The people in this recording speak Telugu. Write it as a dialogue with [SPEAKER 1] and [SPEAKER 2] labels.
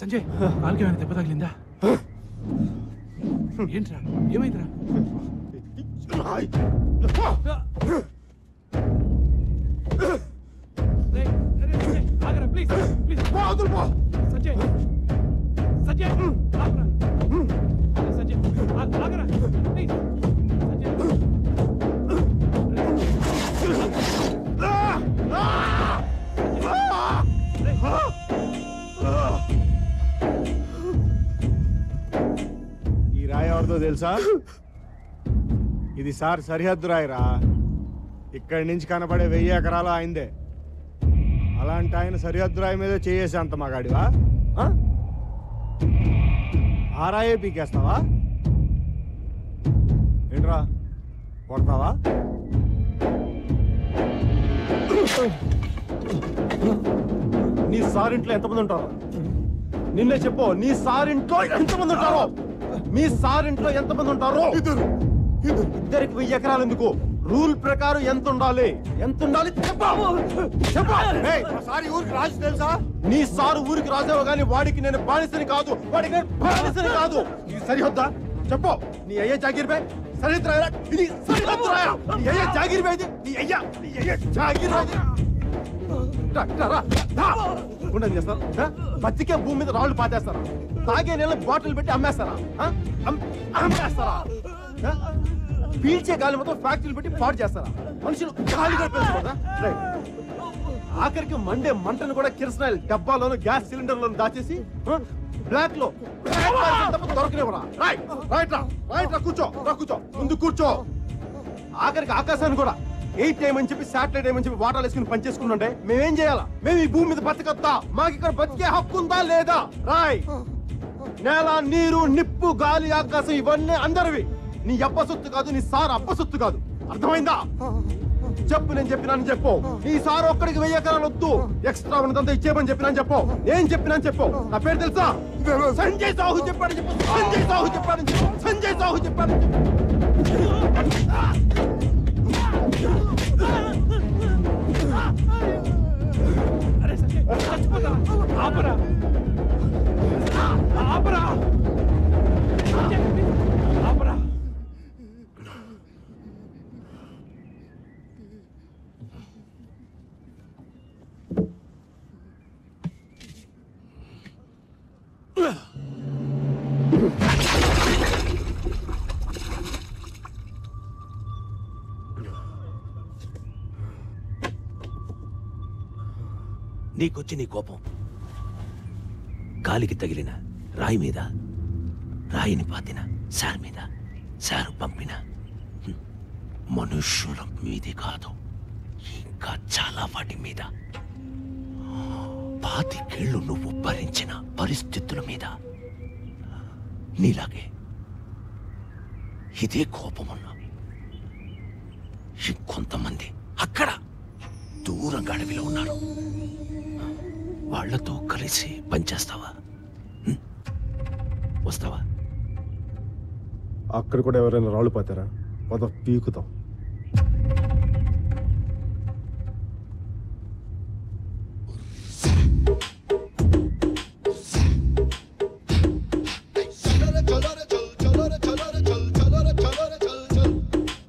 [SPEAKER 1] సంజయ్ కాలుకి ఏమైనా దెబ్బ తగిలిందా? ఏంట్రా ఏమైందిరా? ప్లీజ్ ప్లీజ్ సంజయ్ సంజయ్ సంజయ్ ఆగరా ప్లీజ్
[SPEAKER 2] ఈ రాయి ఎవరిదో తెలుసా? ఇది సార్ సరిహద్దు రాయిరా. ఇక్కడి నుంచి కనబడే 1000 ఎకరాలు ఆయనదే. అలాంటి ఆయన సరిహద్దు రాయి మీద చేసే అంత మగాడివా? ఆ రాయే పీకేస్తావా ఏంట్రా? కొడతావా?
[SPEAKER 3] నీ సారింట్లో ఎంతమంది ఉంటారో నిన్నే చెప్పు. నీ సారింట్లో ఎంతమంది ఉంటారో? మీ సారింట్లో ఎంతమంది ఉంటారో? ఇద్దరికి 1000 ఎకరాలు ఎందుకు? రూల్ ప్రకారం ఎంత ఉండాలి? ఎంత ఉండాలి
[SPEAKER 2] రాజు తెలుసా?
[SPEAKER 3] నీ సారు ఊరికి రాజావు గానీ వాడికి నేను బానిసని కాదు, వాడికి నేను బానిసని కాదు. ఇది సరిహద్దా? చెప్పు. నీ అయ్యే జాగీర్ బై సరిహద్దు రాయరా? ఇది సరిహద్దు రాయరా? నీ అయ్యే జాగీర్ బై ఇది. నీ అయ్యే జాగీర్ బై ఉండని చేస్తారా? బతికే భూమి మీద రాళ్ళు పాతేస్తారా? తాగే నీళ్ళ బాటిల్ పెట్టి అమ్మేస్తారా? అమ్మేస్తారా? పీల్చే గాలి మొత్తం ఫ్యాక్టరీలు పెట్టి పాడు చేస్తారా? మనుషులు గాలి ఆఖరికి మండే మంటను కూడా కిరసనాయిల్ డబ్బాలోను గ్యాస్ సిలిండర్లోను దాచేసి బ్లాక్ లో దొరకనివ్వరా? రైట్ రా కూర్చో ముందు కూర్చో. ఆఖరికి ఆకాశాన్ని కూడా 8 ఏమని చెప్పి శాటిలైట్ ఏమని చెప్పి వాటాలు వేసుకుని పనిచేసుకుంటుంటే మేమేం చేయాలా? మేము ఈ భూమి మీద బతకత్తా? మాకు ఇక్కడ బతికే హక్కు ఉందా లేదా? రాయ్. నేల, నీరు, నిప్పు, గాలి, ఆకాశం ఇవన్నీ అందరివి. నీ అప్ప సొత్తు కాదు, నీ సార్ అప్ప సొత్తు కాదు. అర్థమైందా? చెప్పు. నేను చెప్పినాను చెప్పు. నీ సార్ ఒక్కడికి 1000 ఎకరాలు వద్దు, ఎక్స్ట్రా ఉన్నదంతా ఇచ్చేయమని చెప్పినాను చెప్పు. నేను చెప్పినాను చెప్పు. నా పేరు తెలుసా? సంజయ్ సాహు చెప్పాడు చెప్పు. సంజయ్ సాహు చెప్పాడు చెప్పు. సంజయ్ సాహు చెప్పాడు చెప్పు.
[SPEAKER 1] అరే సంజయ్ చచ్చిపోతా. ఆపరా ఆపరా ఆపరా.
[SPEAKER 4] నీకొచ్చి నీ కోపం గాలికి తగిలిన రాయి మీద, రాయిని పాతిన సార్ మీద, సారు పంపిన మనుష్యుల మీదే కాదు, ఇంకా చాలా వాటి మీద, 25 ఏళ్ళు నువ్వు భరించిన పరిస్థితుల మీద. నీలాగే ఇదే కోపమున్నా ఇంకొంతమంది అక్కడ దూరంగా అడవిలో ఉన్నారు. వాళ్లతో కలిసి పనిచేస్తావా? వస్తావా?
[SPEAKER 3] అక్కడ కూడా ఎవరైనా రాళ్ళు పాతారా? పద పీకుతాం.